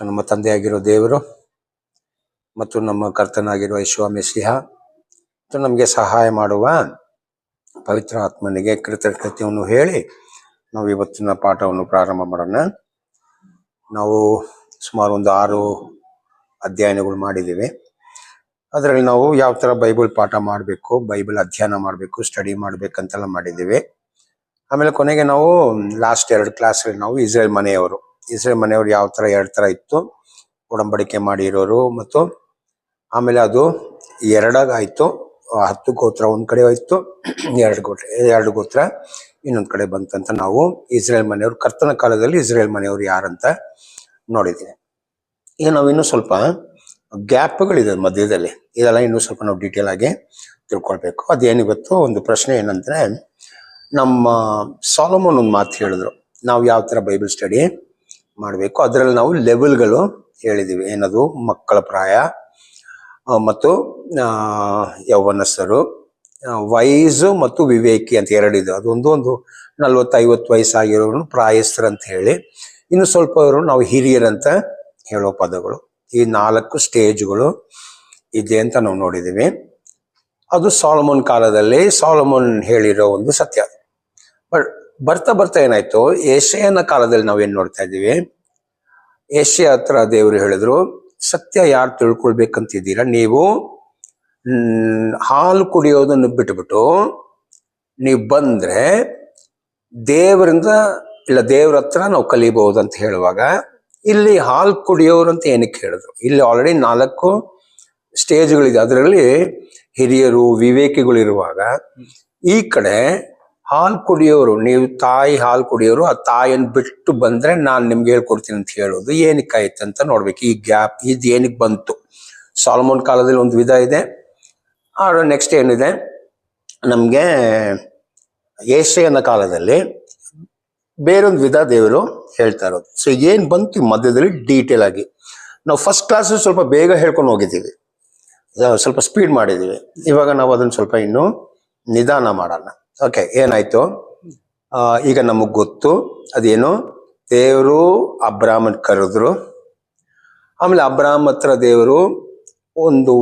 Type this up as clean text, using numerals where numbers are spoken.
ನಮ್ಮ ತಂದೆಯಾಗಿರೋ ದೇವರು ಮತ್ತು ನಮ್ಮ ಕರ್ತನಾಗಿರುವ ಯೇಸು ಮೆಸ್ಸಿಹ ಮತ್ತು ನಮಗೆ ಸಹಾಯ ಮಾಡುವ ಪವಿತ್ರ ಆತ್ಮನಿಗೆ ಕೃತಜ್ಞತೆಯನ್ನು ಹೇಳಿ ನಾವು ಇವತ್ತಿನ ಪಾಠವನ್ನು ಪ್ರಾರಂಭ ಮಾಡೋಣ. ನಾವು ಸುಮಾರು ಒಂದು 6 ಅಧ್ಯಯನಗಳು ಮಾಡಿದ್ದೀವಿ. ಅದರಲ್ಲಿ ನಾವು ಯಾವ ಥರ ಬೈಬಲ್ ಪಾಠ ಮಾಡಬೇಕು, ಬೈಬಲ್ ಅಧ್ಯಯನ ಮಾಡಬೇಕು, ಸ್ಟಡಿ ಮಾಡಬೇಕಂತೆಲ್ಲ ಮಾಡಿದ್ದೀವಿ. ಆಮೇಲೆ ಕೊನೆಗೆ ನಾವು ಲಾಸ್ಟ್ 2 ಕ್ಲಾಸಲ್ಲಿ ನಾವು ಇಸ್ರೇಲ್ ಮನೆಯವರು ಯಾವ ಥರ 2 ಥರ ಇತ್ತು, ಒಡಂಬಡಿಕೆ ಮಾಡಿರೋರು ಮತ್ತು ಆಮೇಲೆ ಅದು 2 ಆಯಿತು. 10 ಗೋತ್ರ ಒಂದು ಕಡೆ ಹೋಯ್ತು, 2 ಗೋತ್ರ ಇನ್ನೊಂದು ಕಡೆ ಬಂತಂತ ನಾವು ಇಸ್ರೇಲ್ ಮನೆಯವರು, ಕರ್ತನ ಕಾಲದಲ್ಲಿ ಇಸ್ರೇಲ್ ಮನೆಯವರು ಯಾರಂತ ನೋಡಿದ್ದೀವಿ. ಈಗ ನಾವು ಇನ್ನೂ ಸ್ವಲ್ಪ ಗ್ಯಾಪ್ಗಳಿದೆ ಮಧ್ಯದಲ್ಲಿ, ಇದೆಲ್ಲ ಇನ್ನೂ ಸ್ವಲ್ಪ ನಾವು ಡೀಟೇಲ್ ಆಗಿ ತಿಳ್ಕೊಳ್ಬೇಕು. ಅದೇನಿವತ್ತು ಒಂದು ಪ್ರಶ್ನೆ ಏನಂದರೆ, ನಮ್ಮ ಸಾಲಮೋನ್ ಒಂದು ಮಾತು ಹೇಳಿದ್ರು, ನಾವು ಯಾವ ಥರ ಬೈಬಲ್ ಸ್ಟಡಿ ಮಾಡಬೇಕು. ಅದರಲ್ಲಿ ನಾವು ಲೆವೆಲ್ಗಳು ಹೇಳಿದ್ದೀವಿ. ಏನದು? ಮಕ್ಕಳ ಪ್ರಾಯ ಮತ್ತು ಯೌವನಸ್ಥರು, ವಯಸ್ಸು ಮತ್ತು ವಿವೇಕಿ ಅಂತ 2 ಇದೆ. ಅದೊಂದು 40-50 ವಯಸ್ಸಾಗಿರೋರು ಪ್ರಾಯಸ್ಥರು ಅಂತ ಹೇಳಿ, ಇನ್ನು ಸ್ವಲ್ಪ ನಾವು ಹಿರಿಯರಂತ ಹೇಳೋ ಪದಗಳು. ಈ 4 ಸ್ಟೇಜ್ಗಳು ಇದೆ ಅಂತ ನಾವು ನೋಡಿದ್ದೀವಿ. ಅದು ಸಾಲಮೋನ್ ಕಾಲದಲ್ಲಿ ಸಾಲಮೋನ್ ಹೇಳಿರೋ ಒಂದು ಸತ್ಯ. ಬಟ್ ಬರ್ತಾ ಏನಾಯ್ತು, ಯೆಶಾಯನ ಕಾಲದಲ್ಲಿ ನಾವೇನು ನೋಡ್ತಾ ಇದ್ದೀವಿ, ಯೆಶಾಯ ಹತ್ರ ದೇವರು ಹೇಳಿದ್ರು, ಸತ್ಯ ಯಾರು ತಿಳ್ಕೊಳ್ಬೇಕಂತಿದ್ದೀರಾ, ನೀವು ಹಾಲು ಕುಡಿಯೋದನ್ನು ಬಿಟ್ಬಿಟ್ಟು ನೀವು ಬಂದ್ರೆ ದೇವರಿಂದ ಇಲ್ಲ ದೇವ್ರ ಹತ್ರ ನಾವು ಕಲಿಬಹುದು ಅಂತ ಹೇಳುವಾಗ, ಇಲ್ಲಿ ಹಾಲು ಕುಡಿಯೋರು ಅಂತ ಏನಕ್ಕೆ ಹೇಳಿದ್ರು? ಇಲ್ಲಿ ಆಲ್ರೆಡಿ 4 ಸ್ಟೇಜ್ಗಳಿದೆ. ಅದರಲ್ಲಿ ಹಿರಿಯರು ವಿವೇಕಿಗಳು ಇರುವಾಗ, ಈ ಕಡೆ ಹಾಲು ಕುಡಿಯೋರು, ನೀವು ತಾಯಿ ಹಾಲು ಕುಡಿಯೋರು, ಆ ತಾಯಿಯನ್ನು ಬಿಟ್ಟು ಬಂದ್ರೆ ನಾನು ನಿಮ್ಗೆ ಹೇಳ್ಕೊಡ್ತೀನಿ ಅಂತ ಹೇಳೋದು ಏನಕ್ಕೆ ಆಯ್ತು ಅಂತ ನೋಡ್ಬೇಕು. ಈ ಗ್ಯಾಪ್ ಇದು ಏನಕ್ಕೆ ಬಂತು? ಸಾಲಮೋನ್ ಕಾಲದಲ್ಲಿ ಒಂದು ವಿಧ ಇದೆ, ನೆಕ್ಸ್ಟ್ ಏನಿದೆ ನಮಗೆ ಯೆಶಾಯನ ಕಾಲದಲ್ಲಿ ಬೇರೊಂದು ವಿಧ ದೇವರು ಹೇಳ್ತಾ ಇರೋದು. ಸೊ ಏನು ಬಂತು ಮಧ್ಯದಲ್ಲಿ ಡೀಟೇಲ್ ಆಗಿ ನಾವು ಫಸ್ಟ್ ಕ್ಲಾಸ್ ಸ್ವಲ್ಪ ಬೇಗ ಹೇಳ್ಕೊಂಡು ಹೋಗಿದ್ದೀವಿ, ಸ್ವಲ್ಪ ಸ್ಪೀಡ್ ಮಾಡಿದ್ದೀವಿ. ಇವಾಗ ನಾವು ಅದನ್ನು ಸ್ವಲ್ಪ ಇನ್ನೂ ನಿಧಾನ ಮಾಡೋಣ. ಓಕೆ, ಏನಾಯ್ತು? ಈಗ ನಮಗೆ ಗೊತ್ತು ಅದೇನು, ದೇವರು ಅಬ್ರಾಮನ್ ಕರೆದ್ರು. ಆಮೇಲೆ ಅಬ್ರಾಮ್ ಹತ್ರ ದೇವರು ಒಂದು